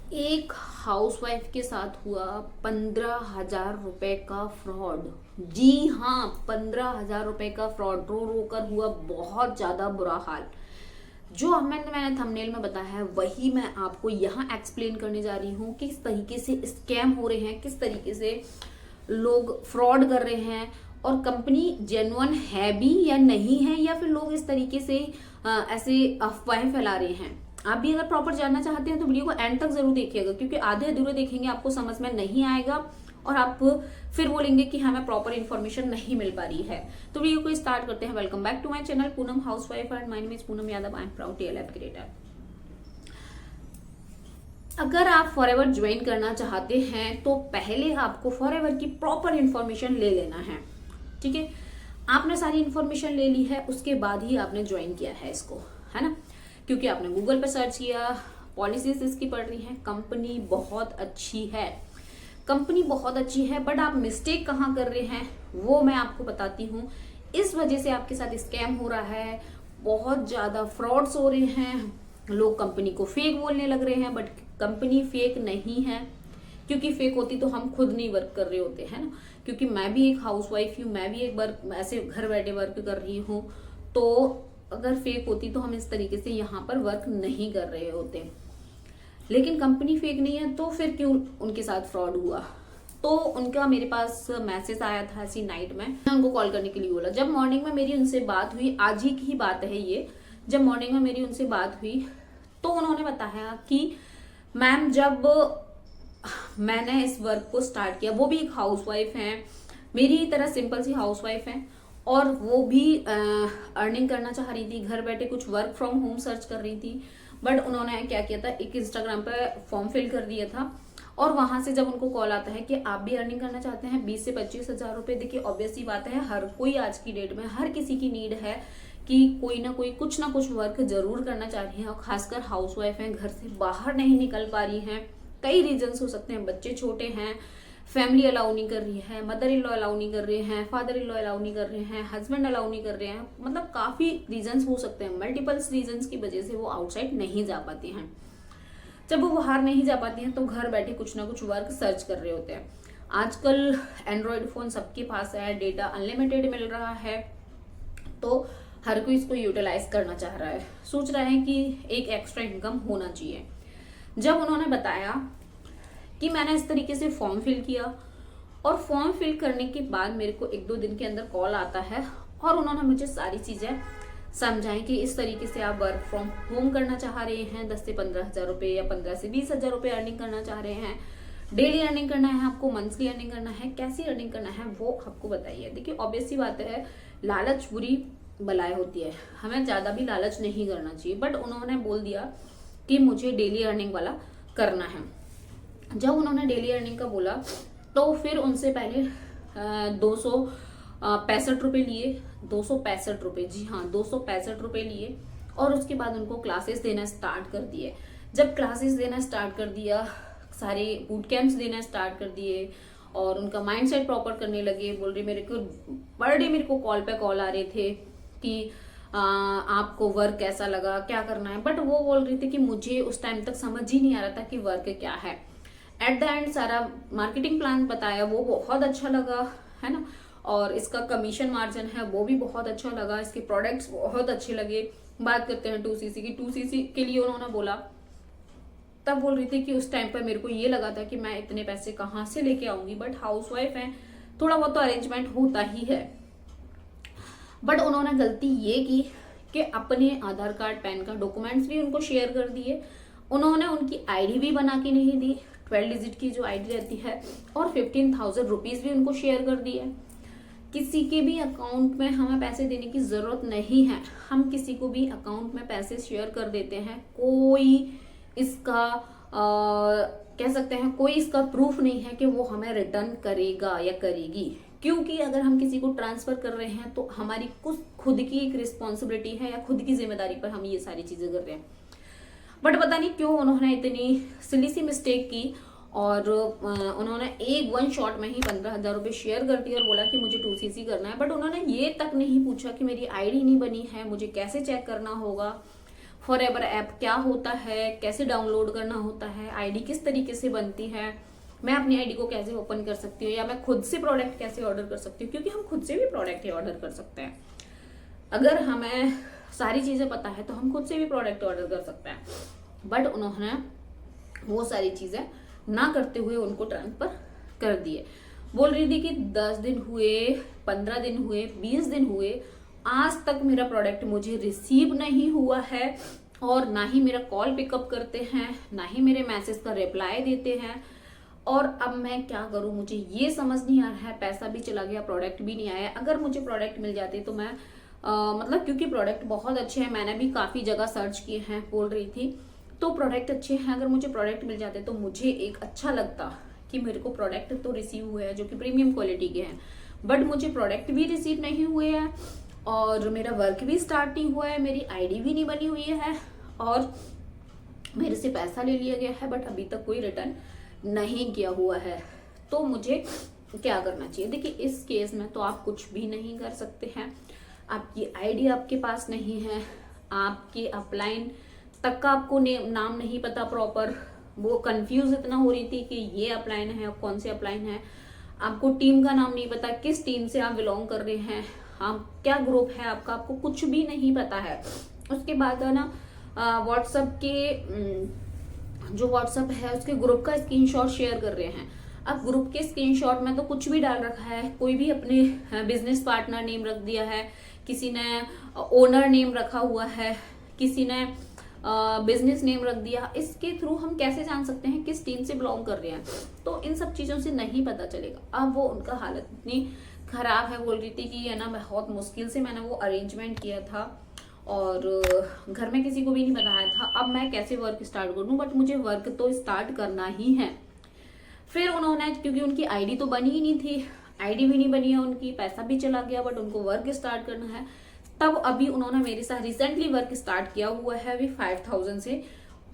एक हाउसवाइफ के साथ हुआ 15,000 रुपए का फ्रॉड। जी हाँ, 15,000 रुपए का फ्रॉड। रो रो कर हुआ बहुत ज्यादा बुरा हाल। जो मैंने थंबनेल में बताया है वही मैं आपको यहाँ एक्सप्लेन करने जा रही हूँ। किस तरीके से स्कैम हो रहे हैं, किस तरीके से लोग फ्रॉड कर रहे हैं, और कंपनी जेन्युइन है भी या नहीं है, या फिर लोग इस तरीके से ऐसे अफवाहें फैला रहे हैं। आप भी अगर प्रॉपर जानना चाहते हैं तो वीडियो को एंड तक जरूर देखिएगा, क्योंकि आधे अधूरे देखेंगे आपको समझ में नहीं आएगा और आप फिर बोलेंगे कि हमें प्रॉपर इन्फॉर्मेशन नहीं मिल पा रही है। तो वीडियो को स्टार्ट करते हैं। Welcome back to my channel Poonam housewife and my name is Poonam Yadav. I am proud TLF creator. अगर आप फॉरएवर ज्वाइन करना चाहते हैं तो पहले आपको फॉरएवर की प्रॉपर इन्फॉर्मेशन ले लेना है। ठीक है, आपने सारी इन्फॉर्मेशन ले ली है, उसके बाद ही आपने ज्वाइन किया है इसको, है ना। क्योंकि आपने गूगल पर सर्च किया, पॉलिसीज इसकी पढ़ रही है, कंपनी बहुत अच्छी है, कंपनी बहुत अच्छी है। बट आप मिस्टेक कहाँ कर रहे हैं वो मैं आपको बताती हूँ। इस वजह से आपके साथ स्कैम हो रहा है, बहुत ज्यादा फ्रॉड्स हो रहे हैं। लोग कंपनी को फेक बोलने लग रहे हैं, बट कंपनी फेक नहीं है। क्योंकि फेक होती तो हम खुद नहीं वर्क कर रहे होते हैं ना। क्योंकि मैं भी एक हाउसवाइफ हूँ, मैं भी एक बार ऐसे घर बैठे वर्क कर रही हूँ। तो अगर फेक होती तो हम इस तरीके से यहाँ पर वर्क नहीं कर रहे होते। लेकिन कंपनी फेक नहीं है तो फिर क्यों उनके साथ फ्रॉड हुआ। तो उनका मेरे पास मैसेज आया था ऐसी नाइट में, मैं उनको कॉल करने के लिए बोला। जब मॉर्निंग में मेरी उनसे बात हुई, आज ही की ही बात है ये, जब मॉर्निंग में मेरी उनसे बात हुई तो उन्होंने बताया कि मैम जब मैंने इस वर्क को स्टार्ट किया, वो भी एक हाउसवाइफ हैं, मेरी तरह सिंपल सी हाउसवाइफ हैं, और वो भी अर्निंग करना चाह रही थी, घर बैठे कुछ वर्क फ्रॉम होम सर्च कर रही थी। बट उन्होंने क्या किया था, एक इंस्टाग्राम पे फॉर्म फिल कर दिया था, और वहां से जब उनको कॉल आता है कि आप भी अर्निंग करना चाहते हैं 20 से 25 हजार रुपए। देखिए ऑब्वियस ही बात है, हर कोई आज की डेट में हर किसी की नीड है कि कोई ना कोई कुछ ना कुछ वर्क जरूर करना चाह रही है। और खासकर हाउसवाइफ हैं, घर से बाहर नहीं निकल पा रही हैं। कई रीजंस हो सकते हैं, बच्चे छोटे हैं, फैमिली अलाउ नहीं कर रही है, मदर इन लॉ अलाउ नहीं कर रहे हैं, फादर इन लॉ अलाउ नहीं कर रहे हैं, हस्बैंड अलाउ नहीं कर रहे हैं। मतलब काफी रीजंस हो सकते हैं, मल्टीपल्स रीजंस की वजह से वो आउटसाइड नहीं जा पाती हैं। जब वो बाहर नहीं जा पाती हैं तो घर बैठे कुछ ना कुछ वर्क सर्च कर रहे होते हैं। आजकल एंड्रॉयड फोन सबके पास है, डेटा अनलिमिटेड मिल रहा है, तो हर कोई इसको यूटिलाइज करना चाह रहा है, सोच रहा है कि एक एक्स्ट्रा इनकम होना चाहिए। जब उन्होंने बताया कि मैंने इस तरीके से फॉर्म फिल किया, और फॉर्म फिल करने के बाद मेरे को 1-2 दिन के अंदर कॉल आता है, और उन्होंने मुझे सारी चीजें समझाएं कि इस तरीके से आप वर्क फ्रॉम होम करना चाह रहे हैं, 10 से 15 हजार रुपए या 15 से 20 हजार रुपए अर्निंग करना चाह रहे हैं, डेली अर्निंग करना है आपको, मंथली अर्निंग करना है, कैसी अर्निंग करना है वो आपको बताइए। देखिए ऑब्वियस सी बात है, लालच बुरी बलाय होती है, हमें ज्यादा भी लालच नहीं करना चाहिए। बट उन्होंने बोल दिया कि मुझे डेली अर्निंग वाला करना है। जब उन्होंने डेली अर्निंग का बोला तो फिर उनसे पहले 265 रुपए लिए, 265 रुपए, जी हाँ 265 रुपए लिए, और उसके बाद उनको क्लासेस देना स्टार्ट कर दिए। जब क्लासेस देना स्टार्ट कर दिया, सारे बूट कैंप्स देना स्टार्ट कर दिए, और उनका माइंडसेट प्रॉपर करने लगे। बोल रही मेरे को पर डे मेरे को कॉल पे कॉल आ रहे थे कि आपको वर्क कैसा लगा, क्या करना है। बट वो बोल रही थी कि मुझे उस टाइम तक समझ ही नहीं आ रहा था कि वर्क क्या है। एट द एंड सारा मार्केटिंग प्लान बताया, वो बहुत अच्छा लगा, है ना। और इसका कमीशन मार्जिन है वो भी बहुत अच्छा लगा, इसके प्रोडक्ट्स बहुत अच्छे लगे। बात करते हैं 2cc की, 2cc के लिए उन्होंने बोला, तब बोल रही थी कि उस टाइम पर मेरे को ये लगा था कि मैं इतने पैसे कहाँ से लेके आऊंगी। बट हाउसवाइफ है, थोड़ा बहुत तो अरेंजमेंट होता ही है। बट उन्होंने गलती ये की कि अपने आधार कार्ड, पैन कार्ड, डॉक्यूमेंट्स भी उनको शेयर कर दिए। उन्होंने उनकी आईडी भी बना के नहीं दी, 12 डिजिट की जो आईडी रहती है, और 15,000 रुपीज भी उनको शेयर कर दिए। किसी के भी अकाउंट में हमें पैसे देने की जरूरत नहीं है, हम किसी को भी अकाउंट में पैसे शेयर कर देते हैं। कोई इसका कह सकते हैं कोई इसका प्रूफ नहीं है कि वो हमें रिटर्न करेगा या करेगी। क्योंकि अगर हम किसी को ट्रांसफर कर रहे हैं तो हमारी कुछ खुद की एक रिस्पॉन्सिबिलिटी है, या खुद की जिम्मेदारी पर हम ये सारी चीजें कर रहे हैं। बट पता नहीं क्यों उन्होंने इतनी सिली सी मिस्टेक की, और उन्होंने एक वन शॉट में ही 15,000 रुपए शेयर कर दिए और बोला कि मुझे 2cc करना है। बट उन्होंने ये तक नहीं पूछा कि मेरी आईडी नहीं बनी है, मुझे कैसे चेक करना होगा। फॉरएवर ऐप क्या होता है, कैसे डाउनलोड करना होता है, आईडी किस तरीके से बनती है, मैं अपनी आईडी को कैसे ओपन कर सकती हूँ, या मैं खुद से प्रोडक्ट कैसे ऑर्डर कर सकती हूँ, क्योंकि हम खुद से भी प्रोडक्ट ऑर्डर कर सकते हैं। अगर हमें सारी चीजें पता है तो हम खुद से भी प्रोडक्ट ऑर्डर कर सकते हैं, बट उन्होंने वो सारी चीजें ना करते हुए उनको ट्रांसफर कर दिए। बोल रही थी कि 10 दिन हुए, 15 दिन हुए, 20 दिन हुए, आज तक मेरा प्रोडक्ट मुझे रिसीव नहीं हुआ है, और ना ही मेरा कॉल पिकअप करते हैं, ना ही मेरे मैसेज का रिप्लाई देते हैं। और अब मैं क्या करूं, मुझे ये समझ नहीं आ रहा है। पैसा भी चला गया, प्रोडक्ट भी नहीं आया। अगर मुझे प्रोडक्ट मिल जाते तो मैं मतलब क्योंकि प्रोडक्ट बहुत अच्छे हैं, मैंने भी काफी जगह सर्च किए हैं, बोल रही थी, तो प्रोडक्ट अच्छे हैं। अगर मुझे प्रोडक्ट मिल जाते तो मुझे एक अच्छा लगता कि मेरे को प्रोडक्ट तो रिसीव हुए हैं जो कि प्रीमियम क्वालिटी के हैं, बट मुझे प्रोडक्ट भी रिसीव नहीं हुए हैं, और मेरा वर्क भी स्टार्ट नहीं हुआ है, मेरी आईडी भी नहीं बनी हुई है, और मेरे से पैसा ले लिया गया है, बट अभी तक कोई रिटर्न नहीं किया हुआ है। तो मुझे क्या करना चाहिए? देखिए, इस केस में तो आप कुछ भी नहीं कर सकते हैं। आपकी आईडी आपके पास नहीं है, आपके अपलाइन तक का आपको नाम नहीं पता प्रॉपर, वो कंफ्यूज इतना हो रही थी कि ये अपलाइन है, कौन से अपलाइन है, आपको टीम का नाम नहीं पता, किस टीम से आप बिलोंग कर रहे हैं, आप क्या ग्रुप है आपका, आपको कुछ भी नहीं पता है। उसके बाद है ना व्हाट्सएप के जो व्हाट्सएप है उसके ग्रुप का स्क्रीनशॉट शेयर कर रहे हैं। अब ग्रुप के स्क्रीनशॉट में तो कुछ भी डाल रखा है, कोई भी अपने बिजनेस पार्टनर नेम रख दिया है, किसी ने ओनर नेम रखा हुआ है, किसी ने बिजनेस नेम रख दिया। इसके थ्रू हम कैसे जान सकते हैं किस टीम से बिलोंग कर रहे हैं? तो इन सब चीजों से नहीं पता चलेगा। अब वो उनका हालत इतनी खराब है, बोल रही थी कि है ना बहुत मुश्किल से मैंने वो अरेंजमेंट किया था, और घर में किसी को भी नहीं बताया था। अब मैं कैसे वर्क स्टार्ट करूं? बट मुझे वर्क तो स्टार्ट करना ही है। फिर उन्होंने, क्योंकि उनकी आईडी तो बनी ही नहीं थी, आईडी भी नहीं बनी है उनकी, पैसा भी चला गया, बट उनको वर्क स्टार्ट करना है। तब अभी उन्होंने मेरे साथ रिसेंटली वर्क स्टार्ट किया हुआ है अभी 5000 से।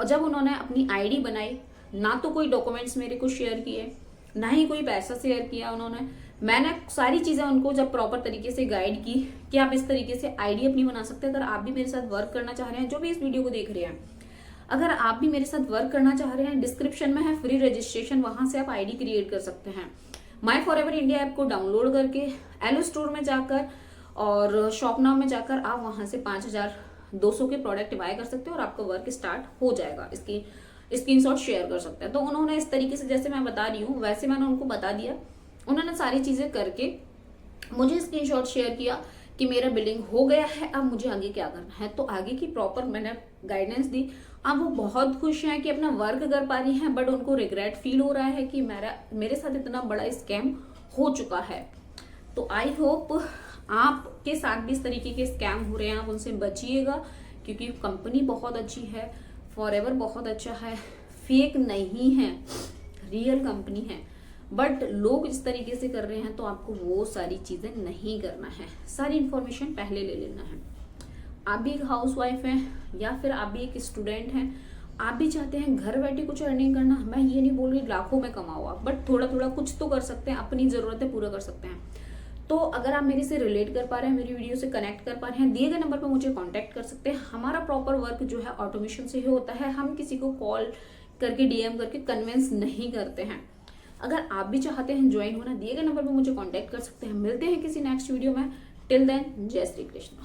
और जब उन्होंने अपनी आईडी बनाई, ना तो कोई डॉक्यूमेंट्स मेरे को शेयर किए, ना ही कोई पैसा शेयर किया उन्होंने। मैंने सारी चीजें उनको जब प्रॉपर तरीके से गाइड की कि आप इस तरीके से आईडी अपनी बना सकते हैं। अगर आप भी मेरे साथ वर्क करना चाह रहे हैं, जो भी इस वीडियो को देख रहे हैं, अगर आप भी मेरे साथ वर्क करना चाह रहे हैं, डिस्क्रिप्शन में है फ्री रजिस्ट्रेशन, वहां से आप आईडी क्रिएट कर सकते हैं। माई फॉरएवर इंडिया ऐप को डाउनलोड करके एलो स्टोर में जाकर और शॉप नाउ में जाकर आप वहां से 5200 के प्रोडक्ट बाय कर सकते हैं, और आपका वर्क स्टार्ट हो जाएगा। इसकी स्क्रीनशॉट शेयर कर सकते हैं। तो उन्होंने इस तरीके से, जैसे मैं बता रही हूँ वैसे मैंने उनको बता दिया। उन्होंने सारी चीजें करके मुझे स्क्रीनशॉट शेयर किया कि मेरा बिलिंग हो गया है, अब मुझे आगे क्या करना है। तो आगे की प्रॉपर मैंने गाइडेंस दी। अब वो बहुत खुश हैं कि अपना वर्क कर पा रही हैं, बट उनको रिग्रेट फील हो रहा है कि मेरे साथ इतना बड़ा स्कैम हो चुका है। तो आई होप आपके साथ भी इस तरीके के स्कैम हो रहे हैं, आप उनसे बचिएगा, क्योंकि कंपनी बहुत अच्छी है, फॉरएवर बहुत अच्छा है, फेक नहीं है, रियल कंपनी है। बट लोग इस तरीके से कर रहे हैं, तो आपको वो सारी चीजें नहीं करना है। सारी इंफॉर्मेशन पहले ले लेना है। आप भी एक हाउसवाइफ हैं, या फिर आप भी एक स्टूडेंट हैं, आप भी चाहते हैं घर बैठे कुछ अर्निंग करना। मैं ये नहीं बोल रही लाखों में कमाओ आप, बट थोड़ा थोड़ा कुछ तो कर सकते हैं, अपनी जरूरतें पूरा कर सकते हैं। तो अगर आप मेरे से रिलेट कर पा रहे हैं, मेरी वीडियो से कनेक्ट कर पा रहे हैं, दिए गए नंबर पर मुझे कांटेक्ट कर सकते हैं। हमारा प्रॉपर वर्क जो है ऑटोमेशन से ही होता है, हम किसी को कॉल करके डीएम करके कन्विंस नहीं करते हैं। अगर आप भी चाहते हैं ज्वाइन होना, दिए गए नंबर पर मुझे कांटेक्ट कर सकते हैं। मिलते हैं किसी नेक्स्ट वीडियो में। टिल देन, जय श्री कृष्ण।